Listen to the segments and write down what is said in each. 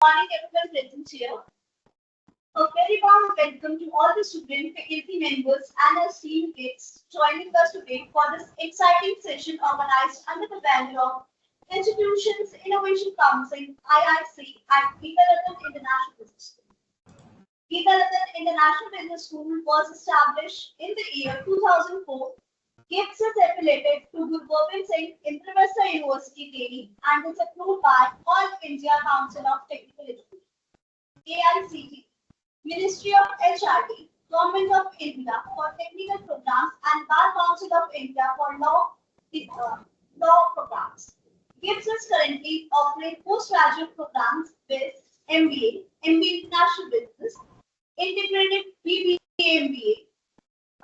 morning, everyone present here. A very warm welcome to all the student faculty members and our esteemed guests joining us today for this exciting session organized under the banner of Institutions Innovation Council (IIC) at Vivekananda International Business School. Vivekananda International Business School was established in the year 2004. GIFT is affiliated to Guru Gobind Singh International University, Delhi, and is approved by All India Council of Technical Education (AICT), Ministry of HRD, Government of India for Technical Programs, and Bar Council of India for Law Programs. GIFT is currently offering postgraduate programs with MBA, MBA International Business, Integrated BBA MBA,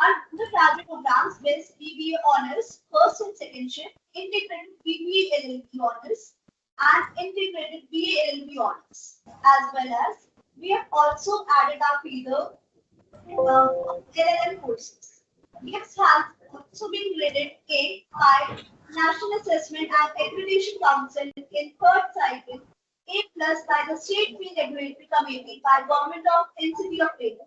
undergraduate programs with BBA Honors, First and Second Shift, Integrated BBA LLB Honors, and Integrated BA LLB Honors, as well as we have also added our feeder LLM courses. GIFT has also been graded A by National Assessment and Accreditation Council in third cycle, A+ by the State Fee Regulatory Committee by Government of NCT of Delhi.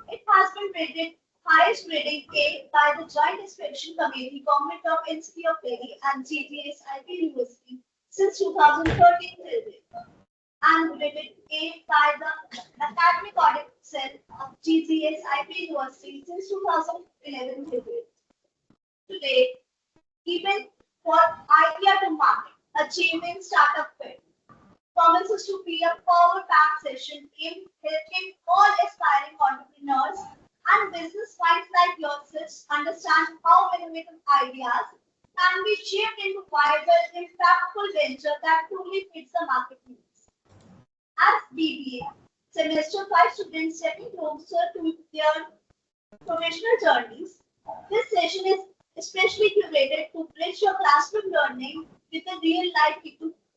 It has been rated highest grading A by the Joint Inspection Committee, Government of NCT of Delhi and ACIC University since 2013 till date, and rated A by the Academic Audit Cell of ACIC University since 2011 till date. Today, even for idea to market, achieving startup fit, promises to be a power-packed session aimed at helping all aspiring entrepreneurs and business minds like yourselves understand how innovative ideas can be shaped into viable, impactful venture that truly fits the market needs. As BBA, semester 5 students stepping closer to their professional journeys, this session is especially curated to bridge your classroom learning with a real-life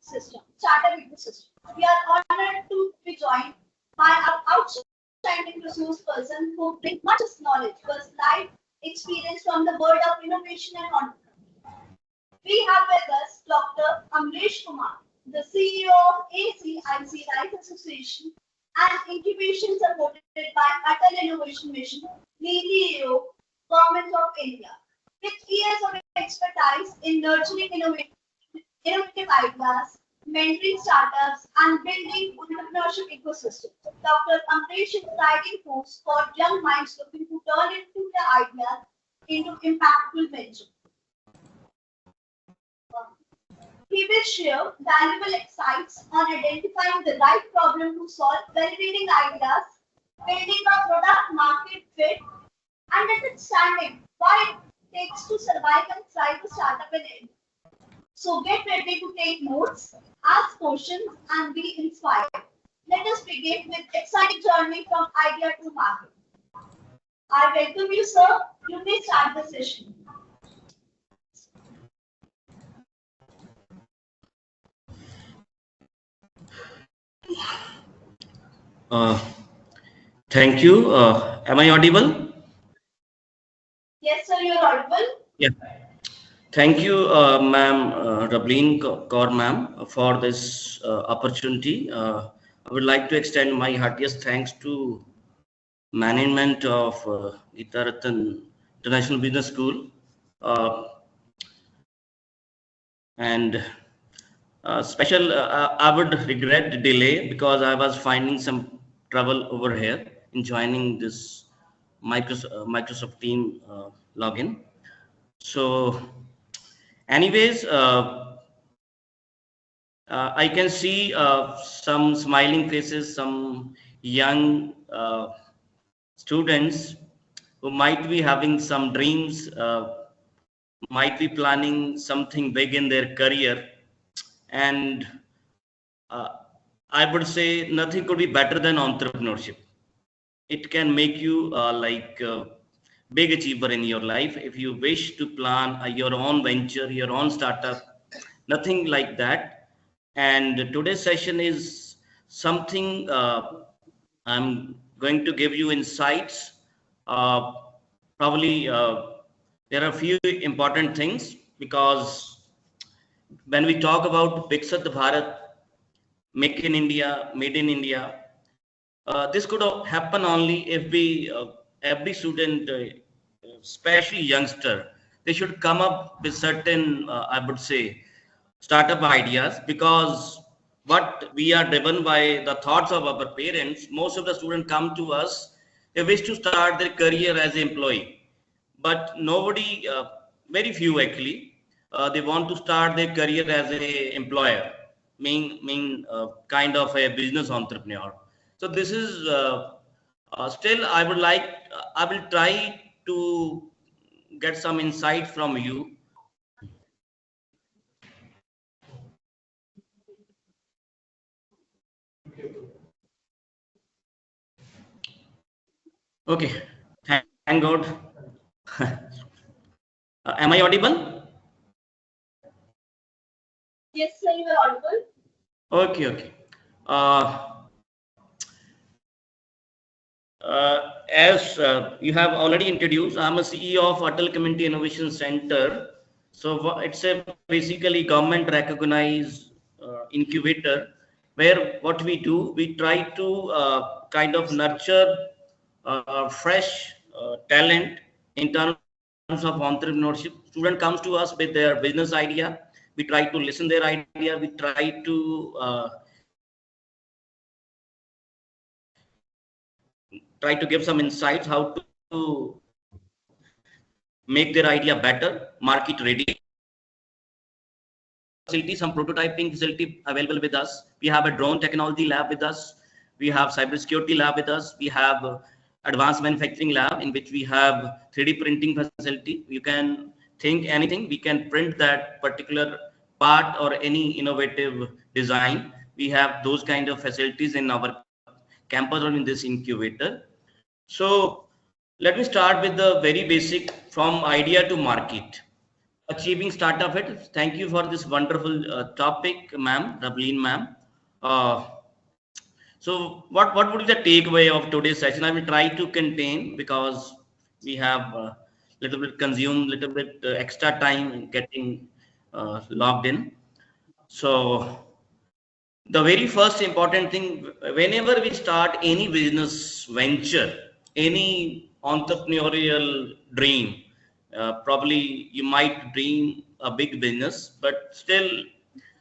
startup ecosystem. We are honored to be joined by our outstanding resource person who brings much knowledge, plus life experience from the world of innovation and entrepreneurship. We have with us Dr. Amresh Kumar, the CEO of ACIC Life Association and Incubation supported by Atal Innovation Mission, Niti Aayog, Government of India. With years of expertise in nurturing innovative ideas, mentoring startups, and building entrepreneurship ecosystems, Dr. Amresh is guiding force for young minds looking to turn into their ideas into impactful ventures. He will share valuable insights on identifying the right problem to solve, validating ideas, building a product market fit, and understanding why it takes to survive and thrive a startup in India. So get ready to take notes, ask questions, and be inspired. Let us begin with exciting journey from idea to market. I welcome you, sir. You may start the session. Thank you. Am I audible? Yes, sir, you're audible. Yeah. Thank you, ma'am, Rablin Kaur ma'am, for this opportunity. I would like to extend my heartiest thanks to management of Vivekananda International Business School and special. I would regret the delay because I was finding some trouble over here in joining this Microsoft Team login. So, anyways, I can see some smiling faces, some young students who might be having some dreams, might be planning something big in their career. And I would say nothing could be better than entrepreneurship. It can make you like a big achiever in your life. If you wish to plan your own venture, your own startup, nothing like that. And today's session is something I'm going to give you insights. Probably there are a few important things because when we talk about Viksit Bharat, make in India, made in India. This could happen only if we, every student, especially youngster, they should come up with certain, I would say, startup ideas, because what we are driven by the thoughts of our parents. Most of the students come to us, they wish to start their career as an employee, but nobody, very few actually, they want to start their career as a employer, kind of a business entrepreneur. So this is, still I would like, I will try to get some insight from you. Okay, thank God. Am I audible? Yes, sir, you are audible. Okay, okay. Uh, as you have already introduced, I'm a CEO of Atal Community Innovation Center. So it's a basically government recognized incubator, where what we do, we try to kind of nurture fresh talent in terms of entrepreneurship. Student comes to us with their business idea. We try to listen their idea. We try to give some insights how to make their idea better, market ready. Facility, some prototyping facility available with us. We have a drone technology lab with us. We have cybersecurity lab with us. We have advanced manufacturing lab in which we have 3D printing facility. You can think anything, we can print that particular part or any innovative design. We have those kind of facilities in our campus or in this incubator. So let me start with the very basic, from idea to market. Achieving startup it. Thank you for this wonderful topic, ma'am, Rablin ma'am. Uh, so what would be the takeaway of today's session? I will try to contain, because we have little bit consumed, little bit extra time getting logged in. So the very first important thing, whenever we start any business venture, any entrepreneurial dream, probably you might dream a big business, but still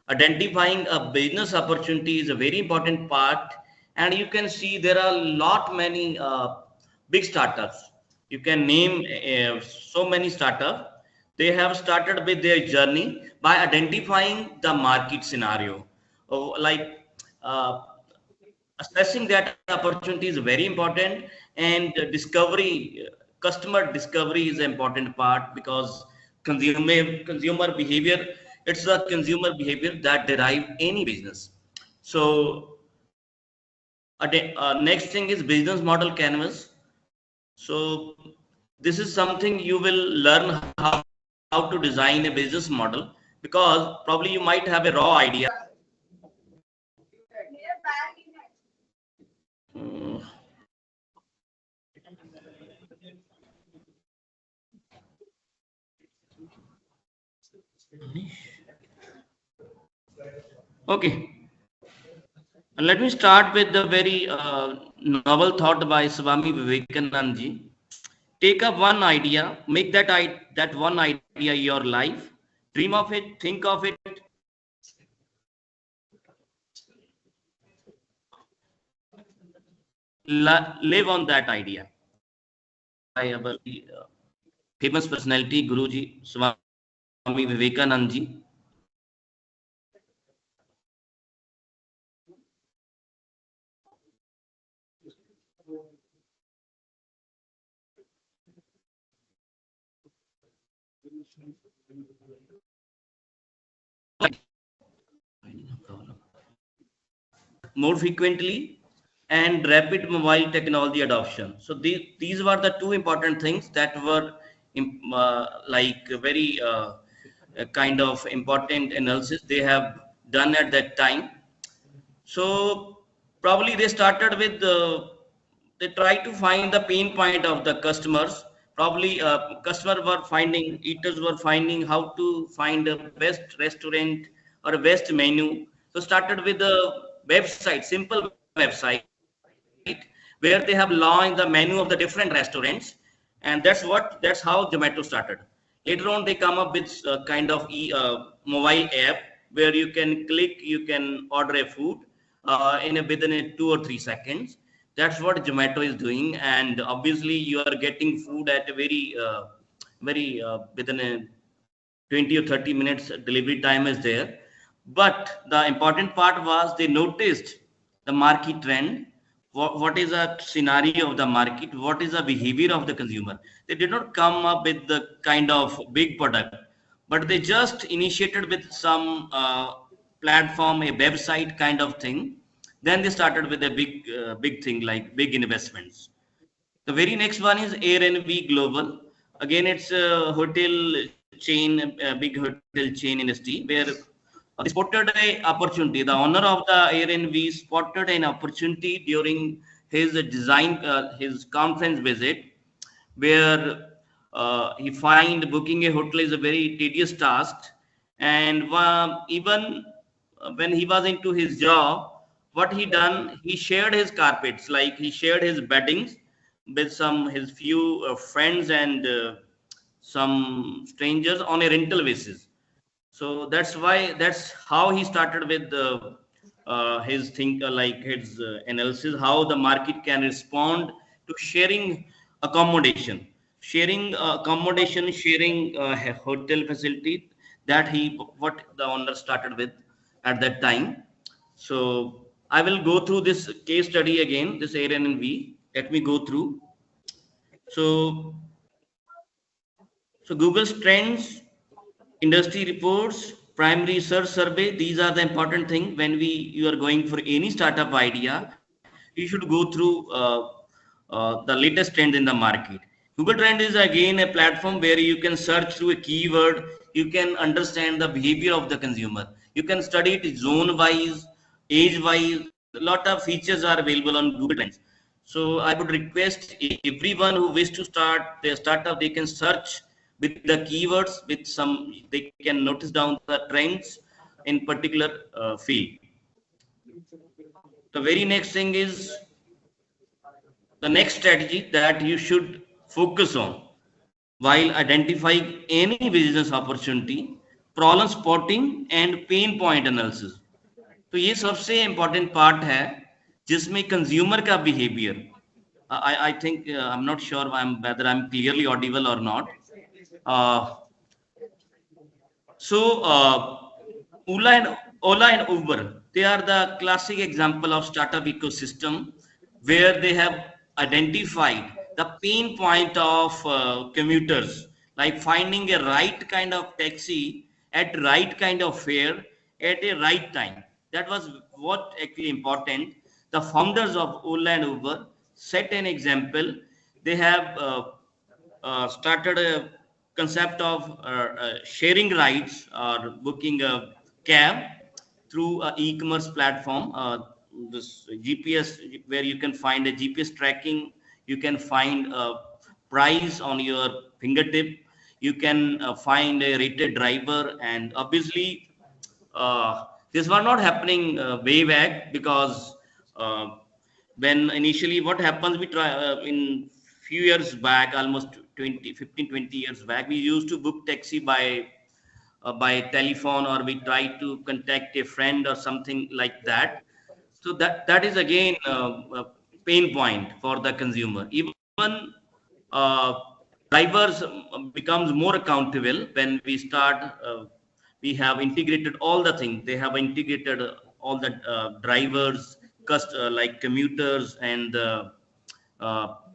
identifying a business opportunity is a very important part. And you can see there are a lot many big startups. You can name so many startups. They have started with their journey by identifying the market scenario. Like uh, assessing that opportunity is very important, and discovery, customer discovery is an important part, because consumer behavior, it's the consumer behavior that derive any business. So next thing is business model canvas. So this is something you will learn how to design a business model, because probably you might have a raw idea. Mm, okay. Let me start with the very novel thought by Swami Vivekanand ji. Take up one idea, make that one idea your life, dream of it, think of it, live on that idea. By our famous personality, Guruji Swami Vivekanand ji. More frequently, and rapid mobile technology adoption. So these were the two important things that were like very kind of important analysis they have done at that time. So probably they started with they try to find the pain point of the customers. Probably customer were finding, eaters were finding how to find a best restaurant or a best menu. So started with the website, simple website, where they have launched the menu of the different restaurants, and that's how Zomato started. Later on, they come up with kind of mobile app where you can click, you can order a food within 2 or 3 seconds. That's what Zomato is doing, and obviously you are getting food at a very within a 20 or 30 minutes delivery time is there. But the important part was they noticed the market trend. What is a scenario of the market? What is the behavior of the consumer? They did not come up with the kind of big product, but they just initiated with some platform, a website kind of thing. Then they started with a big thing like big investments. The very next one is Airbnb Global. Again, it's a hotel chain, a big hotel chain industry where they spotted a opportunity. The owner of the Airbnb spotted an opportunity during his his conference visit, where he find booking a hotel is a very tedious task, and even when he was into his job, what he done, he shared his carpets, like he shared his beddings with some his few friends and some strangers on a rental basis. So that's how he started with his think like his analysis how the market can respond to sharing accommodation, sharing hotel facility, that he what the owner started with at that time. So I will go through this case study again, this Airbnb. Let me go through. So Google's trends, industry reports, primary research survey, these are the important thing when you are going for any startup idea. You should go through the latest trend in the market. Google Trend is again a platform where you can search through a keyword, you can understand the behavior of the consumer, you can study it zone wise, age wise. A lot of features are available on Google Trends. So I would request everyone who wish to start their startup, they can search with the keywords, with some, they can notice down the trends in particular field. The very next thing is the next strategy that you should focus on while identifying any business opportunity, problem spotting and pain point analysis. तो ये सबसे important part है जिसमें consumer का behavior, I think I'm not sure whether I'm clearly audible or not. So Ola and Uber, they are the classic example of startup ecosystem where they have identified the pain point of commuters, like finding a right kind of taxi at right kind of fare at a right time. That was what actually important. The founders of Ola and Uber set an example. They have started a concept of sharing rides or booking a cab through an e-commerce platform. This GPS, where you can find a GPS tracking, you can find a price on your fingertip, you can find a rated driver, and obviously this was not happening way back because when initially what happens, we try in few years back, almost 20 years back, we used to book taxi by telephone, or we try to contact a friend or something like that. So that is again a pain point for the consumer. Even uh, drivers becomes more accountable when we start. We have integrated all the things. They have integrated all the drivers, like commuters and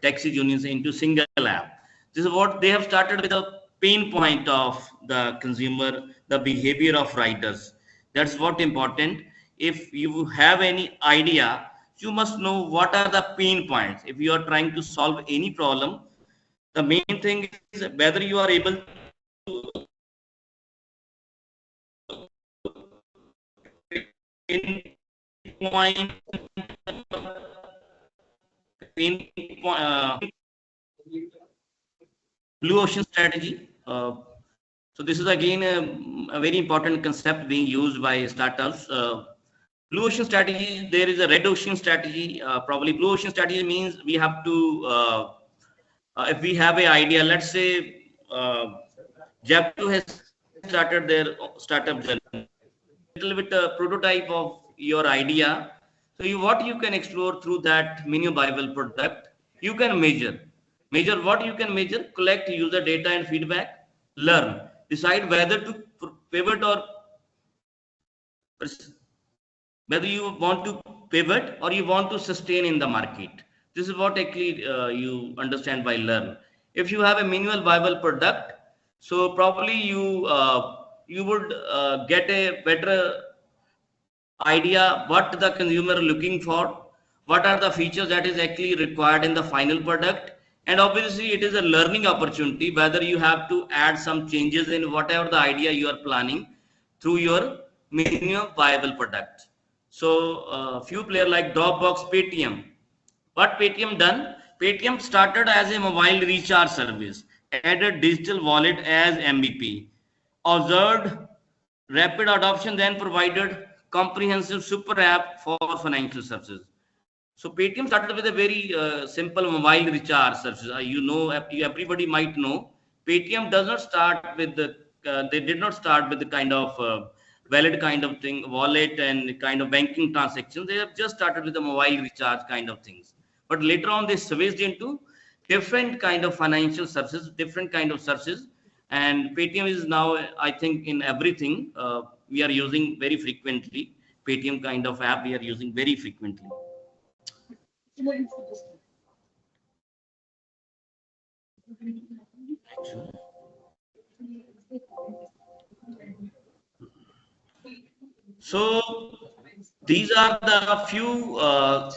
taxi unions into single app. This is what they have started with, a pain point of the consumer, the behavior of riders. That's what important. If you have any idea, you must know what are the pain points. If you are trying to solve any problem, the main thing is whether you are able to pinpoint pain point, blue ocean strategy. So this is again a very important concept being used by startups. Blue ocean strategy, there is a red ocean strategy. Probably blue ocean strategy means we have to, if we have an idea, let's say Japto has started their startup journey. Little bit a prototype of your idea. So what you can explore through that minimum viable product, you can measure. Measure what you can measure, collect user data and feedback, learn, decide whether to pivot or whether you want to pivot or you want to sustain in the market. This is what actually you understand by learn. If you have a minimal viable product, so probably you would get a better idea what the consumer looking for, what are the features that is actually required in the final product, and obviously it is a learning opportunity whether you have to add some changes in whatever the idea you are planning through your minimum viable product. So few player like Dropbox, Paytm, what Paytm done, Paytm started as a mobile recharge service, added digital wallet as MVP, observed rapid adoption, then provided comprehensive super app for financial services. So Paytm started with a very simple mobile recharge service. Everybody might know Paytm does not start with the they did not start with the kind of valid kind of thing, wallet and kind of banking transactions. They have just started with the mobile recharge kind of things. But later on, they switched into different kind of financial services, different kind of services. And Paytm is now, I think, in everything we are using very frequently. Paytm kind of app we are using very frequently. So these are the few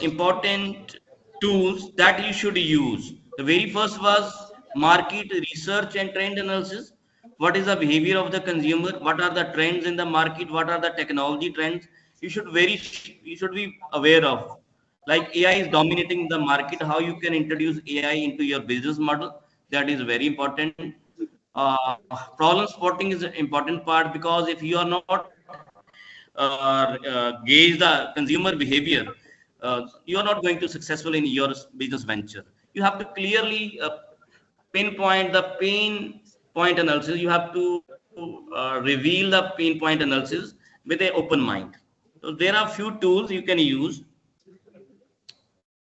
important tools that you should use. The very first was market research and trend analysis. What is the behavior of the consumer? What are the trends in the market? What are the technology trends? You should be aware of. Like AI is dominating the market. How you can introduce AI into your business model? That is very important. Problem spotting is an important part because if you are not gauge the consumer behavior, you are not going to successful in your business venture. You have to clearly pinpoint the pain point analysis. You have to reveal the pain point analysis with an open mind. So there are few tools you can use.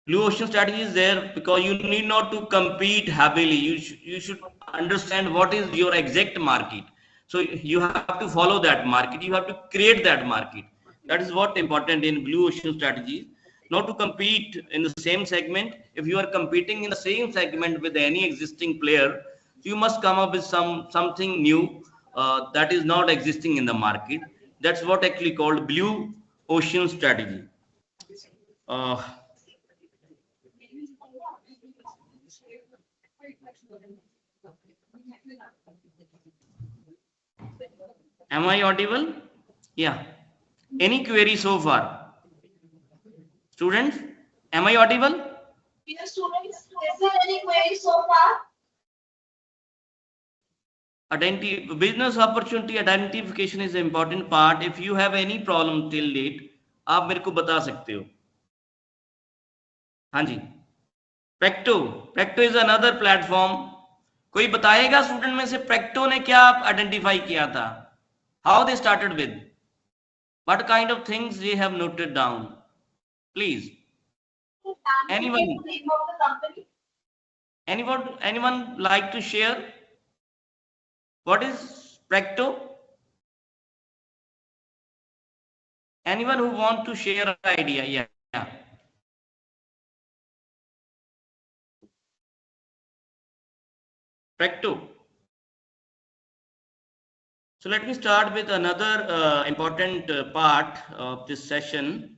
Blue ocean strategy is there because you need not to compete heavily. You should understand what is your exact market. So you have to follow that market. You have to create that market. That is what important in blue ocean strategies. Not to compete in the same segment. If you are competing in the same segment with any existing player, you must come up with something new that is not existing in the market. That's what actually called blue ocean strategy. Uh, Am I audible? Yeah. Any query so far? Students, am I audible? Dear students, is there any query so far? Business opportunity identification is an important part. If you have any problem till date, आप मेरे को बता सकते हो. हाँ जी. Practo. Practo is another platform. कोई बताएगा student में से Practo ने क्या आइडेंटिफाई किया था? How they started with? What kind of things they have noted down? Please. Anyone? Name of the company. Anyone like to share? What is Practo? Anyone who want to share an idea? Yeah. Practo. So let me start with another important part of this session.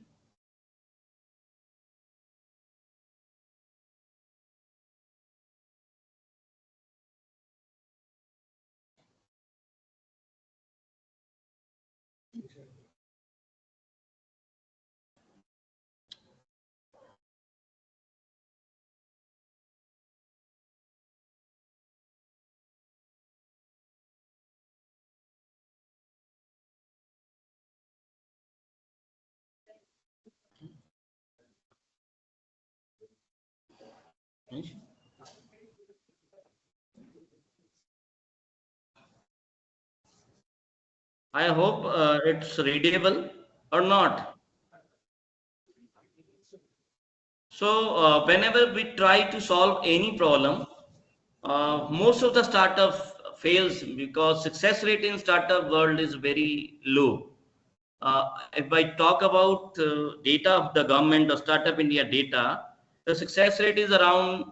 I hope it's readable or not. So whenever we try to solve any problem, most of the startup fails because success rate in startup world is very low. If I talk about data of the government or Startup India data, the success rate is around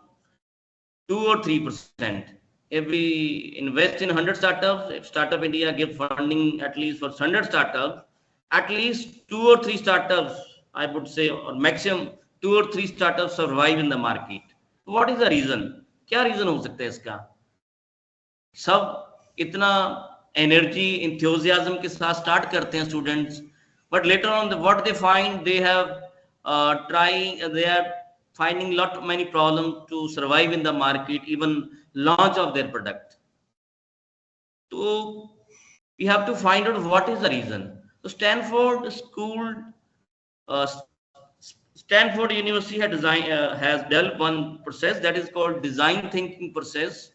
2 or 3%. If we invest in 100 startups, if Startup India give funding at least for 100 startups, at least 2 or 3 startups, I would say, or maximum 2 or 3 startups survive in the market. What is the reason? क्या reason हो सकता है इसका? सब इतना energy enthusiasm के साथ start करते हैं students, but later on what they find, they have trying, they are finding lot many problems to survive in the market, even launch of their product. So we have to find out what is the reason. So uh, Stanford University has developed one process that is called design thinking process.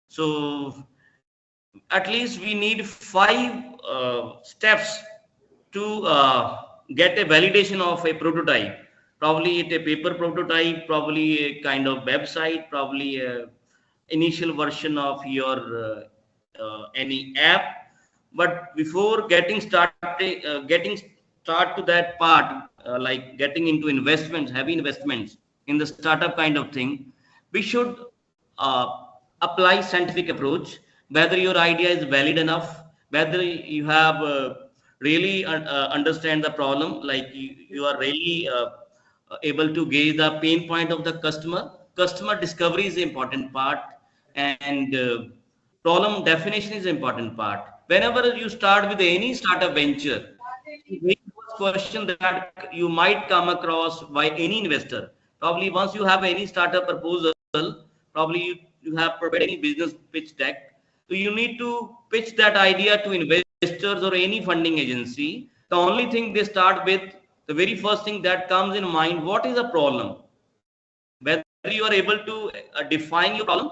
So at least we need 5 steps to get a validation of a prototype. Probably it a paper prototype, probably a kind of website, probably a initial version of your any app. But before getting started, getting start to that part, like getting into investments, heavy investments in the startup kind of thing, we should uh, apply scientific approach, whether your idea is valid enough, whether you have really understand the problem, like you are really able to gauge the pain point of the customer discovery is the important part, and problem definition is the important part. Whenever you start with any startup venture, the very first question that you might come across by any investor, probably once you have any startup proposal, probably you have prepared any business pitch deck. So you need to pitch that idea to investors or any funding agency. The only thing they start with, the very first thing that comes in mind, what is the problem? Whether you are able to define your problem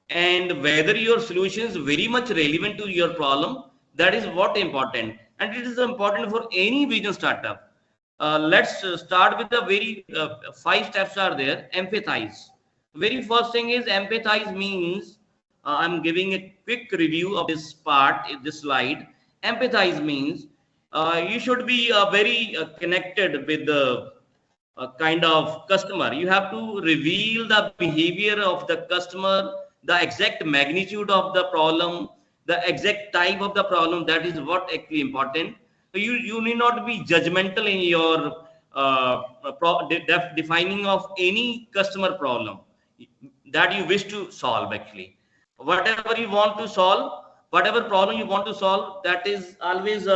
and whether your solution is very much relevant to your problem, that is what important. And it is important for any business startup. Let's start with the very 5 steps are there. Empathize. Very first thing is empathize means, I'm giving a quick review of this part, this slide. Empathize means you should be very connected with the kind of customer. You have to reveal the behavior of the customer, the exact magnitude of the problem, the exact type of the problem. That is what actually important. So you need not be judgmental in your defining of any customer problem that you wish to solve. Actually, whatever you want to solve, whatever problem you want to solve, that is always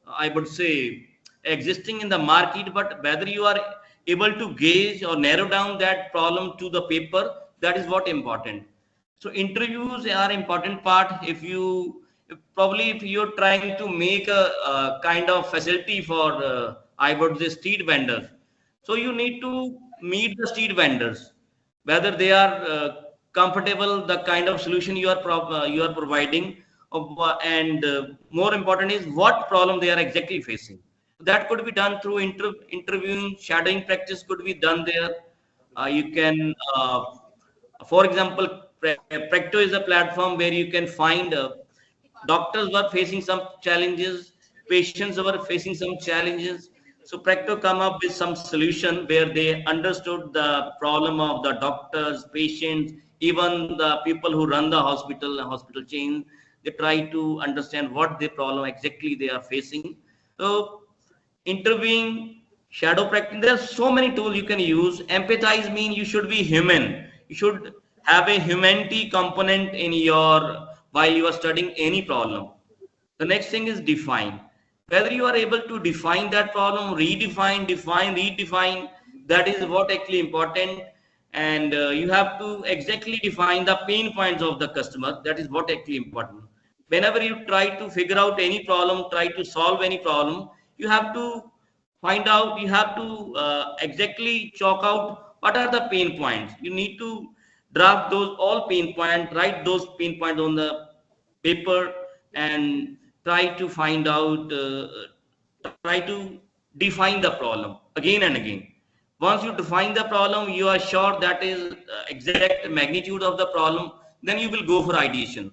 I would say existing in the market, but whether you are able to gauge or narrow down that problem to the paper, that is what important. So interviews are important part. Probably if you're trying to make a kind of facility for I would say street vendors, so you need to meet the street vendors, whether they are comfortable the kind of solution you are providing, and more important is what problem they are exactly facing. That could be done through interviewing. Shadowing practice could be done there. You can for example, Practo is a platform where you can find doctors were facing some challenges, patients were facing some challenges. So Practo come up with some solution where they understood the problem of the doctors, patients, even the people who run the hospital chain. They try to understand what the problem exactly they are facing. So interviewing, shadow practicing, there are so many tools you can use. Empathize means you should be human. You should have a humanity component in your while you are studying any problem. The next thing is define. Whether you are able to define that problem, redefine, that is what actually important. And you have to exactly define the pain points of the customer. That is what actually important. Whenever you try to figure out any problem, try to solve any problem, you have to find out, you have to exactly chalk out what are the pain points. You need to draft those all pain point, write those pain points on the paper, and try to find out, try to define the problem again and again. Once you define the problem, you are sure that is exact magnitude of the problem, then you will go for ideation.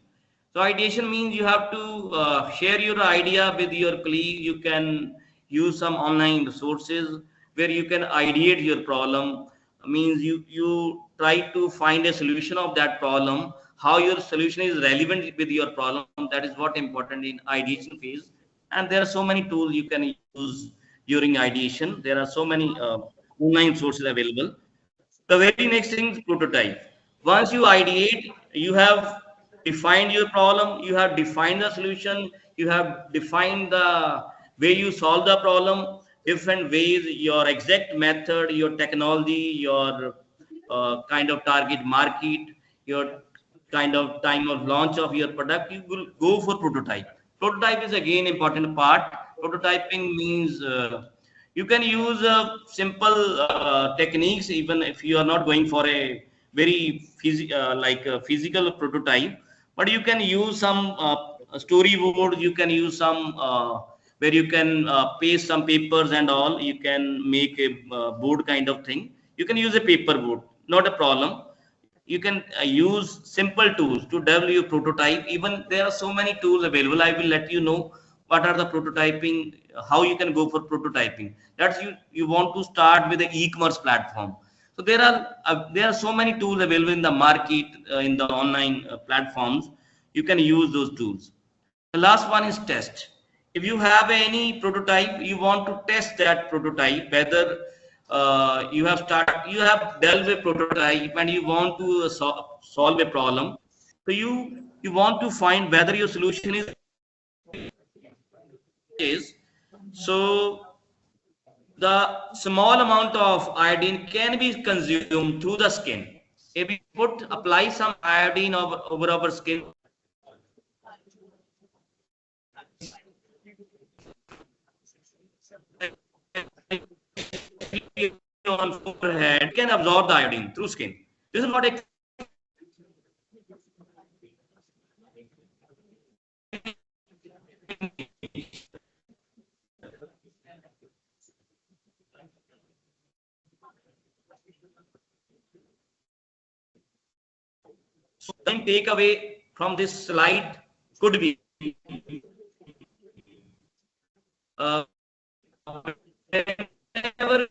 So ideation means you have to share your idea with your colleague. You can use some online resources where you can ideate your problem. Means you try to find a solution of that problem. How your solution is relevant with your problem. That is what important in ideation phase. And there are so many tools you can use during ideation. There are so many online sources available. The very next thing is prototype. Once you ideate, you have defined your problem, you have defined the solution, you have defined the way you solve the problem, different ways, your exact method, your technology, your kind of target market, your kind of time of launch of your product, you will go for prototype. Prototype is again important part. Prototyping means you can use simple techniques even if you are not going for a very like a physical prototype, but you can use some storyboard, you can use some where you can paste some papers and all, you can make a board kind of thing. You can use a paper board, not a problem. You can use simple tools to develop your prototype. Even there are so many tools available. I will let you know what are the prototyping, how you can go for prototyping. That's you want to start with the e-commerce platform. So there are so many tools available in the market, in the online platforms. You can use those tools. The last one is test. If you have any prototype, you want to test that prototype whether you have dealt with prototype and you want to solve a problem. So you want to find whether your solution is. So the small amount of iodine can be consumed through the skin. If we apply some iodine over our skin on forehead, can absorb the iodine through skin. This is what take away from this slide could be uh, whenever,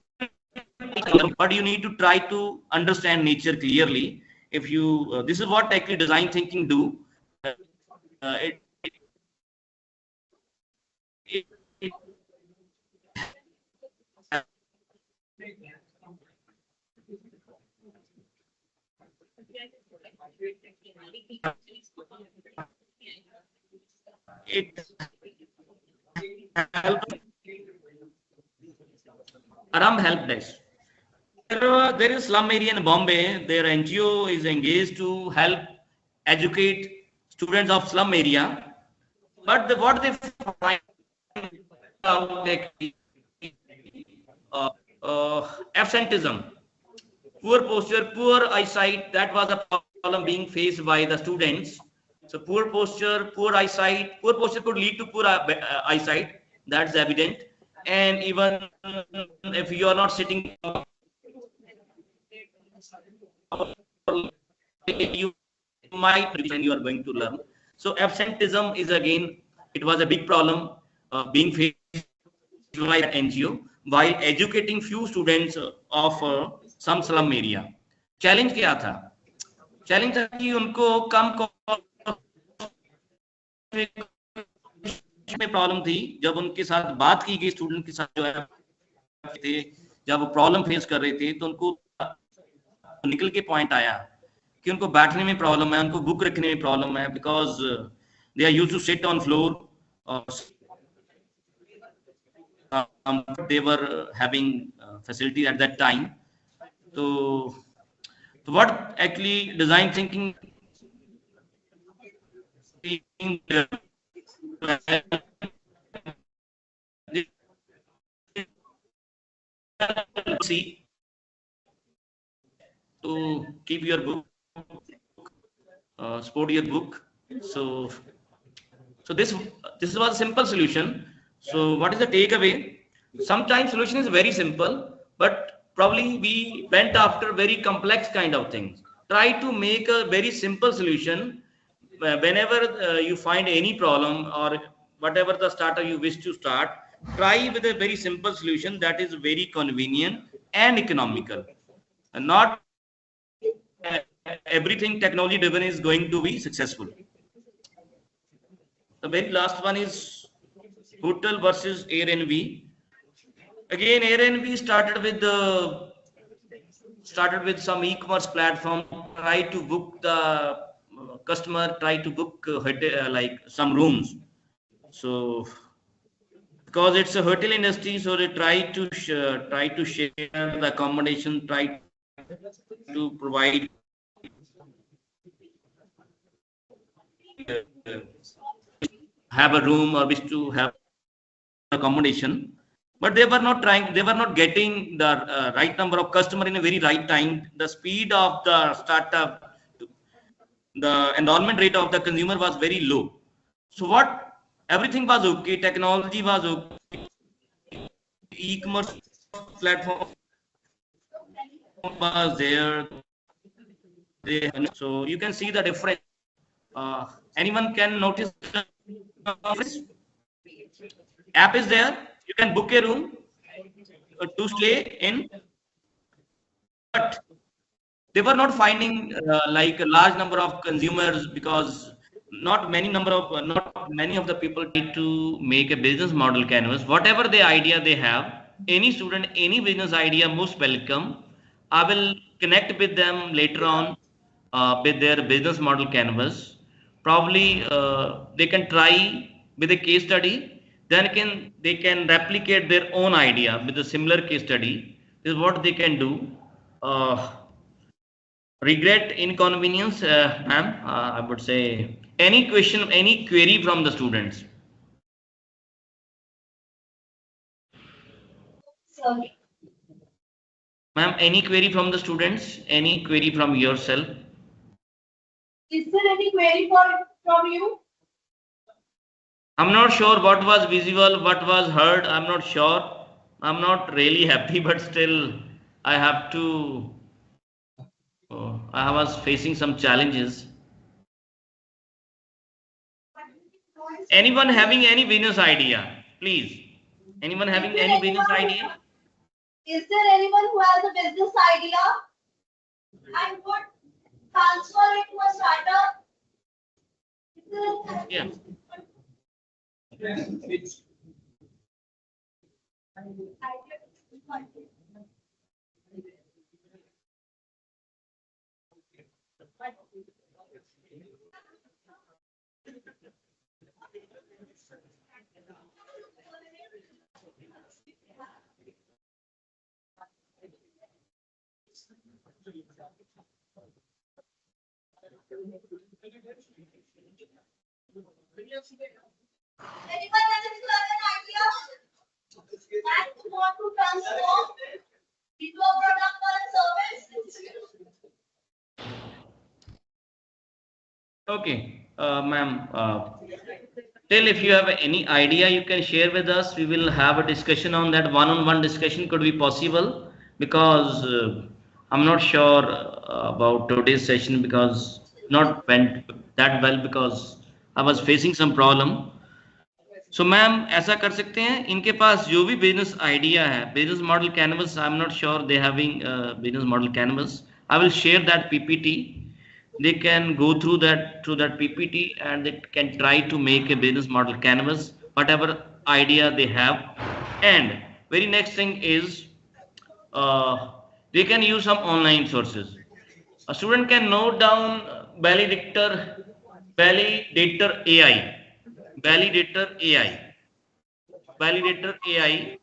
but you need to try to understand nature clearly. If you this is what actually design thinking do. It, it, it, it helps. Aram help desk. There is slum area in Bombay. Their NGO is engaged to help educate students of slum area. But what they find out, uh, absenteeism, poor posture, poor eyesight. That was a problem being faced by the students. So poor posture, poor eyesight. Poor posture could lead to poor eyesight. That's evident. And even if you are not sitting, you might when you are going to learn. So absenteeism is again, it was a big problem being faced by the NGO while educating few students of some slum area. Challenge क्या था? Challenge था कि उनको कम में problem थी. जब उनके साथ बात की गई, स्टूडेंट के साथ जो है थे, जब वो प्रॉब्लम फेस कर रहे थे, तो उनको निकल के पॉइंट आया कि उनको बैठने में प्रॉब्लम है, उनको बुक रखने में प्रॉब्लम है, because they are used to sit on floor. They were having facility at that time. So what actually design thinking see to keep your book support your book. So this was a simple solution. So what is the takeaway? Sometimes solution is very simple, but probably we went after very complex kind of things. Try to make a very simple solution whenever you find any problem or whatever the startup you wish to start. Try with a very simple solution that is very convenient and economical. And not everything technology driven is going to be successful. The very last one is hotel versus Airbnb. Again, Airbnb started with some e-commerce platform. Try to book the customer. Try to book like some rooms. So because it's a hotel industry, so they try to share the accommodation. Try to provide have a room or wish to have accommodation, but they were not getting the right number of customer in a very right time. The speed of the startup, the enrollment rate of the consumer was very low. So what, everything was okay, technology was okay, e-commerce platform was there. So you can see the difference. Anyone can notice the difference? App is there, you can book a room to stay in, but they were not finding like a large number of consumers, because not many of the people try to make a business model canvas. Whatever the idea they have, any student, any business idea, most welcome. I will connect with them later on with their business model canvas. Probably they can try with a case study, then they can replicate their own idea with a similar case study. This is what they can do. Regret, inconvenience, ma'am, I would say any question, any query from the students. Sorry. Ma'am, any query from the students, any query from yourself? Is there any query from you? I'm not sure what was visible, what was heard. I'm not sure. I'm not really happy, but still I have to, I was facing some challenges. Anyone having any business idea, please? Anyone having any business idea? Is there anyone who has a business idea and would transfer it to a startup? Yeah. Anyone has an idea and want to transform into a product or a service? Okay, ma'am. Still, if you have any idea, you can share with us. We will have a discussion on that. One-on-one discussion could be possible, because I'm not sure about today's session, because not went that well, because I was facing some problem. So ma'am ऐसा कर सकते हैं, इनके पास जो भी business idea है, business model canvas, I am not sure they having business model canvas. I will share that PPT. They can go through that PPT, and they can try to make a business model canvas, whatever idea they have. And very next thing is they can use some online sources. A student can note down validator AI, validator AI, validator AI.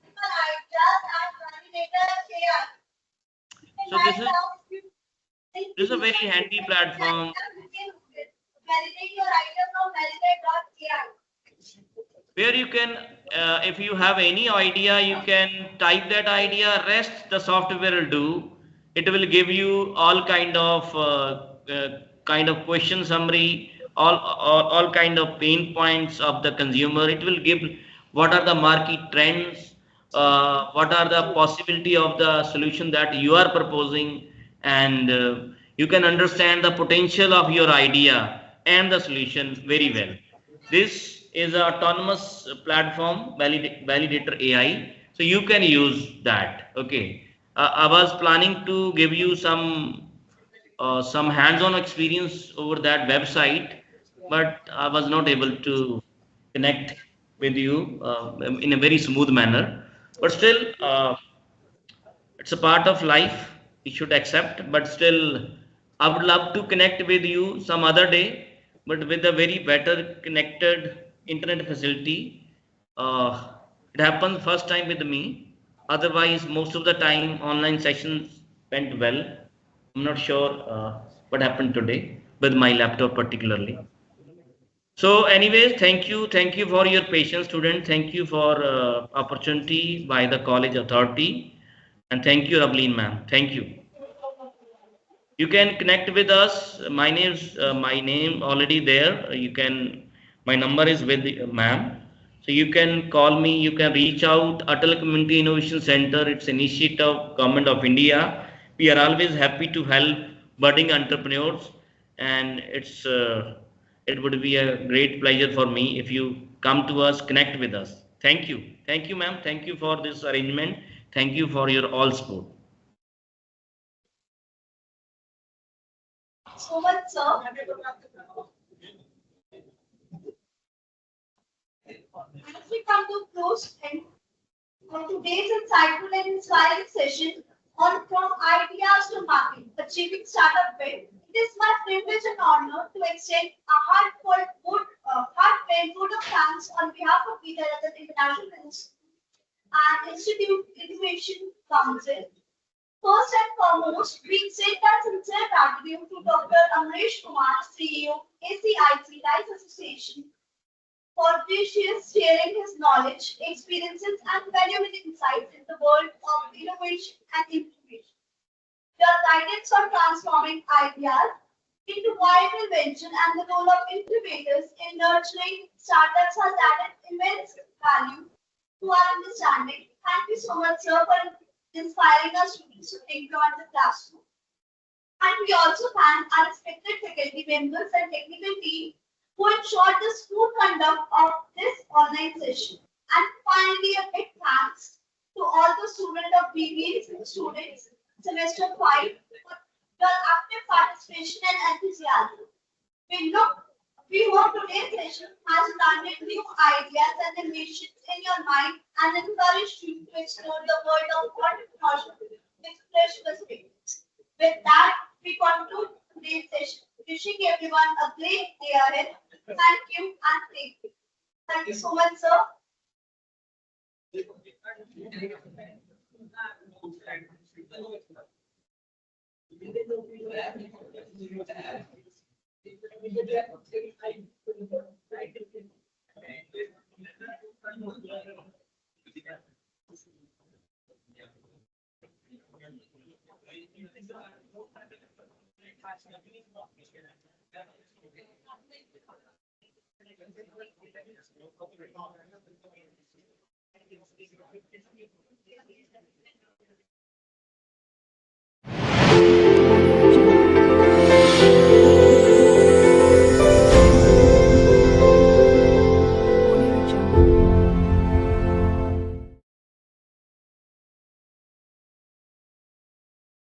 So this is a very handy platform where you can, if you have any idea, you can type that idea. Rest the software will do. It will give you all kind of kind of question summary, all kind of pain points of the consumer. It will give what are the market trends, what are the possibility of the solution that you are proposing, and you can understand the potential of your idea and the solution very well. This is an autonomous platform, validator AI, so you can use that. Okay. I was planning to give you some hands-on experience over that website, but I was not able to connect with you in a very smooth manner. But still, it's a part of life. We should accept. But still, I would love to connect with you some other day, but with a very better connected internet facility. Uh, it happened first time with me. Otherwise, most of the time, online sessions went well. I'm not sure what happened today with my laptop particularly. So, anyways, thank you for your patience, student. Thank you for opportunity by the college authority, and thank you, Rableen ma'am. Thank you. You can connect with us. My name already there. You can. My number is with ma'am. So you can call me. You can reach out. Atal Community Innovation Center. It's an initiative of Government of India. We are always happy to help budding entrepreneurs, and it would be a great pleasure for me if you come to us, connect with us. Thank you, ma'am. Thank you for this arrangement. Thank you for your all support. So much, sir. As we come to close end of today's insightful and inspiring session on from ideas to market, achieving startup win, it is my privilege and honor to extend a heartfelt vote of thanks on behalf of the International Institute Innovation Council. First and foremost, we extend our sincere gratitude to Dr. Amresh Kumar, CEO, ACIC Rice Association, for gracious sharing his knowledge, experiences, and valuable insights in the world of innovation and incubation. Your guidance on transforming ideas into viable venture and the role of incubators in nurturing startups has added immense value to our understanding. Thank you so much, sir, for inspiring our students to think beyond the classroom. And we also thank our respected faculty members and technical team who ensured the smooth conduct of this online session. And finally, a big thanks to all the students of BBA students semester 5 for your active participation and enthusiasm. We look we hope today's session has planted new ideas and ambitions in your mind and encouraged you to explore the world of entrepreneurship with fresh perspectives. With that, we conclude today's session. Wishing everyone a great day ahead. Thank you and take care. Thank you so much, sir.